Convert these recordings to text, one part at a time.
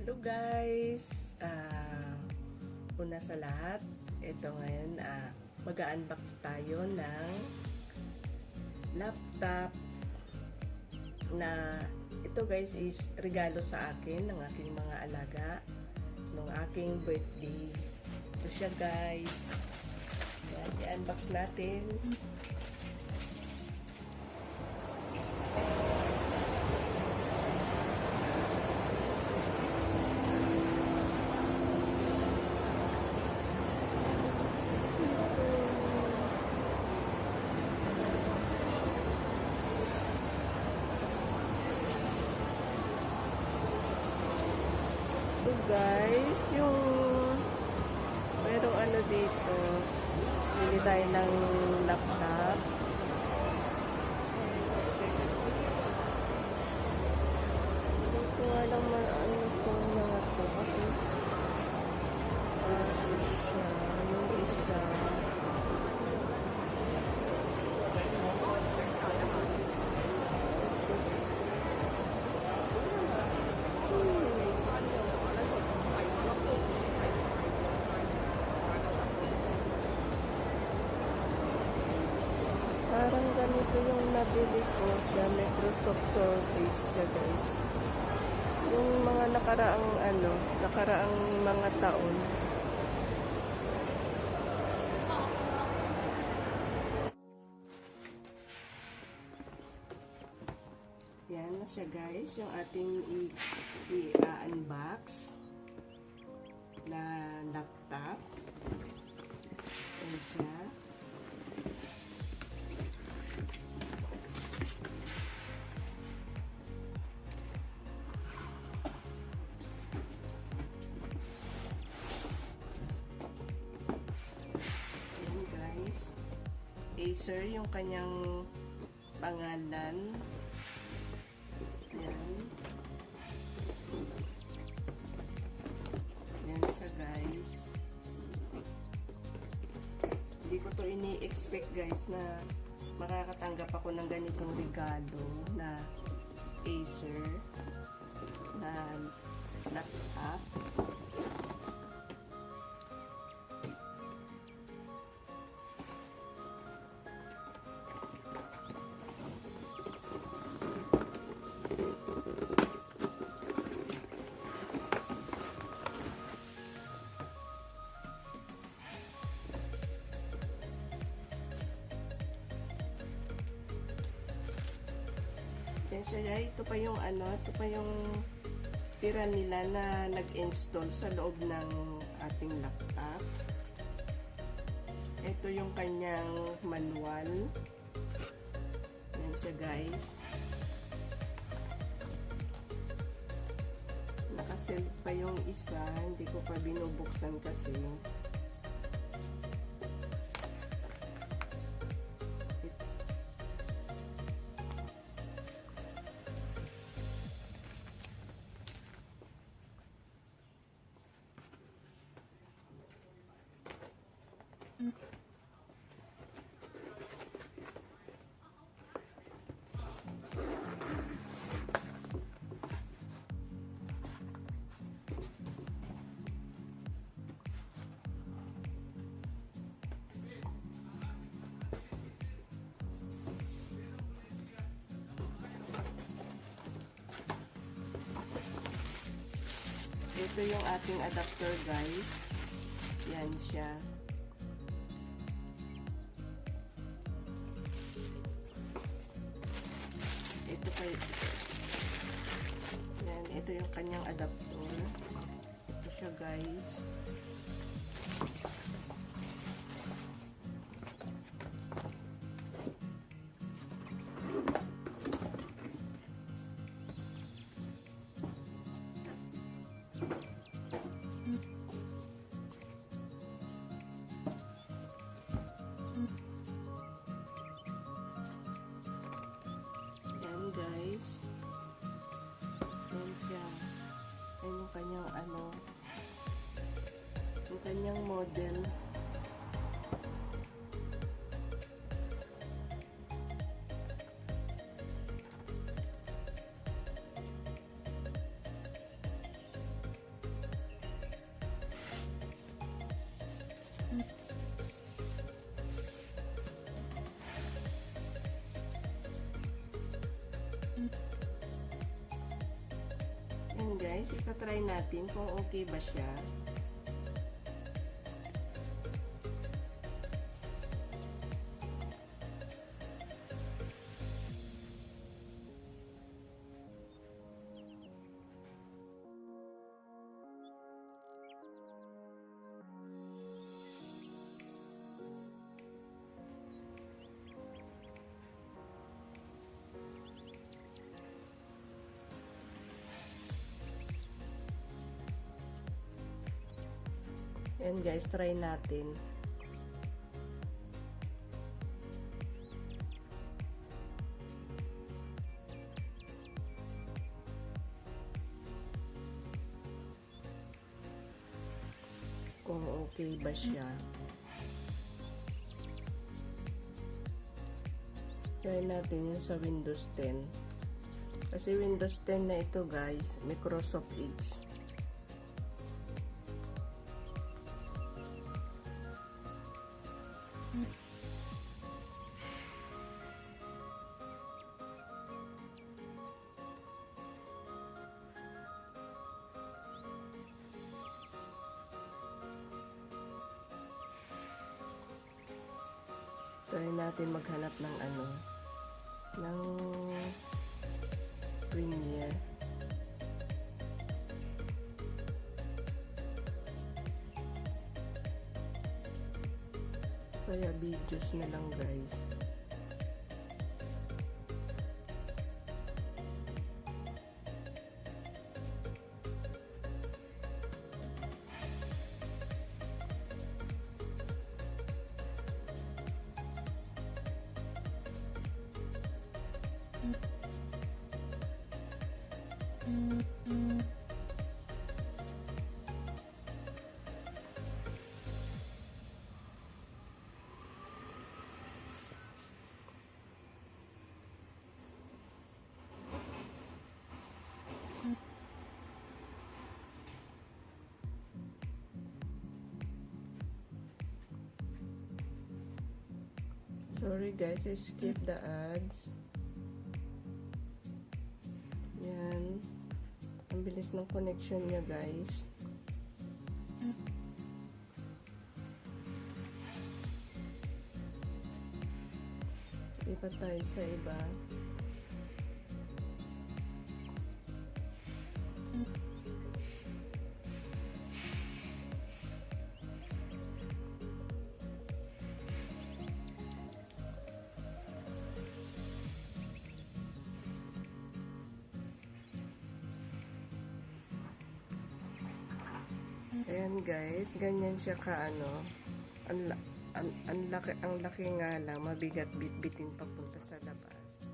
Hello guys! Una sa lahat, ito ngayon mag-unbox tayo ng laptop na ito guys is regalo sa akin ng aking mga alaga nung aking birthday. Ito siya guys. Yan, i-unbox natin. Ito guys, yung merong ano dito, bili tayo ng laptop. Hindi ko alam ano itong mga to kasi siya, yung isa parang ganito yung nabili ko sa Microsoft Surface siya guys. Yung mga nakaraang mga taon. Yan na siya guys, yung ating i-unbox na laptop. Yan siya. Acer yung kanyang pangalan. Yan. Yan siya guys. Hindi ko to ini-expect guys na makakatanggap ako ng ganitong regalo na Acer na laptop. Yan siya, ito pa yung tira nila na nag-install sa loob ng ating laptop. Ito yung kanyang manual. Yan siya guys. Nakaself pa yung isa, hindi ko pa binubuksan kasi. Ito yung ating adapter guys. Yan siya. Ito pa yan, ito yung kanyang adapter. Ito siya guys. Guys, yan siya. Yan yung kanyang yung kanyang model. guys, ipa-try natin kung okay ba siya. Yan guys, try natin. Kung okay ba siya. Try natin yun sa Windows 10. Kasi Windows 10 na ito guys, Microsoft Edge. Try natin maghanap ng ng Premiere. Kaya videos na lang guys. Sorry guys, I skipped the ads. Yan. Ang bilis ng connection niya guys. Iba tayo sa iba. Ayan guys, ganyan siya ang laki nga lang, mabigat bitbitin papunta sa labas.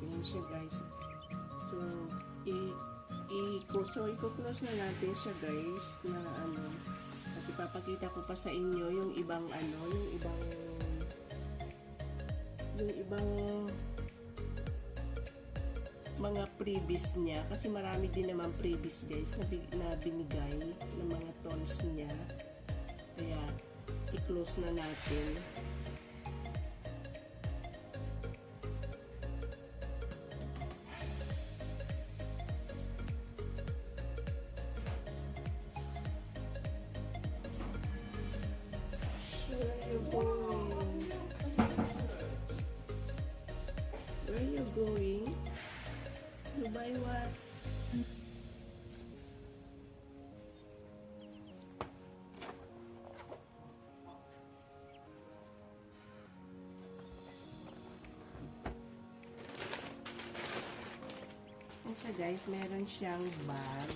Ayan siya guys. So, i-close na natin siya guys na at ipapakita ko pa sa inyo yung ibang mga previous niya, kasi marami din naman previous guys na binigay ng mga tools niya, kaya i-close na natin. Where are you going? To buy what? Kasi guys, meron siyang bag.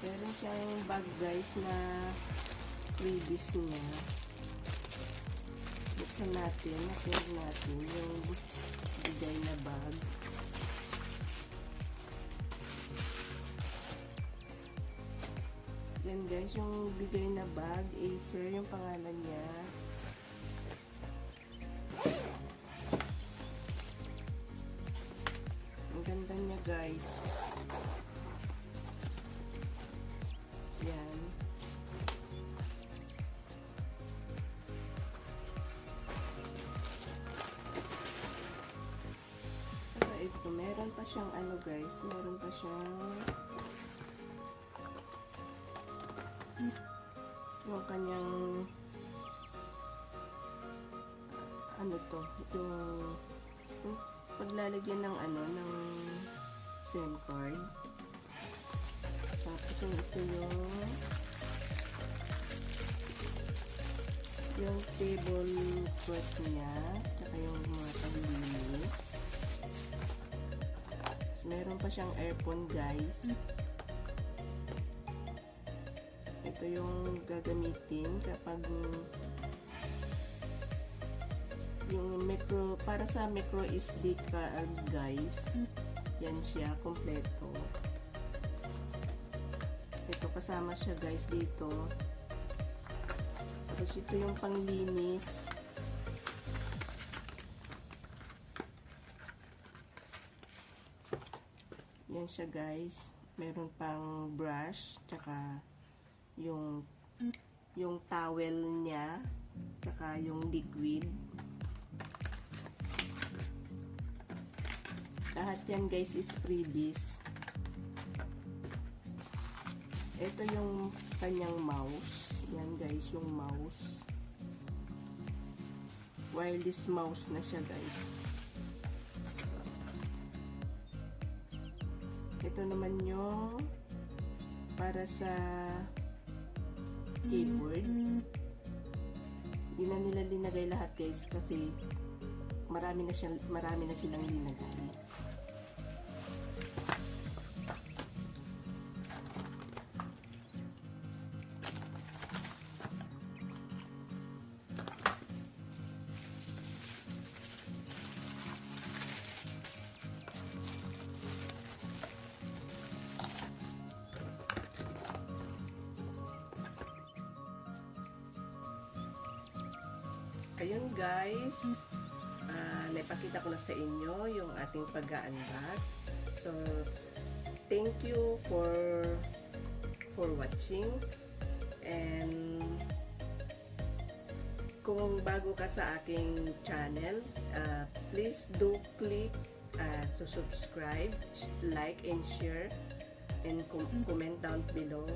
Meron siyang bag guys na previous niya. Buksan natin, natin yung bigay na bag. Then guys, yung bigay na bag, Acer yung pangalan niya. Ang ganda niya guys. Yan. Saka ito, meron pa siyang ano guys, meron pa siyang yung kanyang ano to, yung paglalagyan ng ano, ng SIM card. Tapos ito yung table cloth niya, saka yung mga paglinis. Meron pa siyang earphone guys. Ito yung gagamitin kapag yung micro, para sa micro SD card guys. Yan siya, kompleto. Ito kasama siya guys dito. Tapos ito yung panglinis. Yan siya guys. Meron pang brush, tsaka yung towel niya, tsaka yung liquid. Lahat yan guys is freebies. Ito yung kanyang mouse. Yan guys, yung mouse. Wireless mouse na siya guys. Ito naman yung para sa keyboard. Hindi na nila linagay lahat guys kasi marami na silang linagay. Ayun guys, naipakita ko na sa inyo yung ating pag-unbox. So, thank you for watching. And kung bago ka sa aking channel, please do click to subscribe, like and share, and comment down below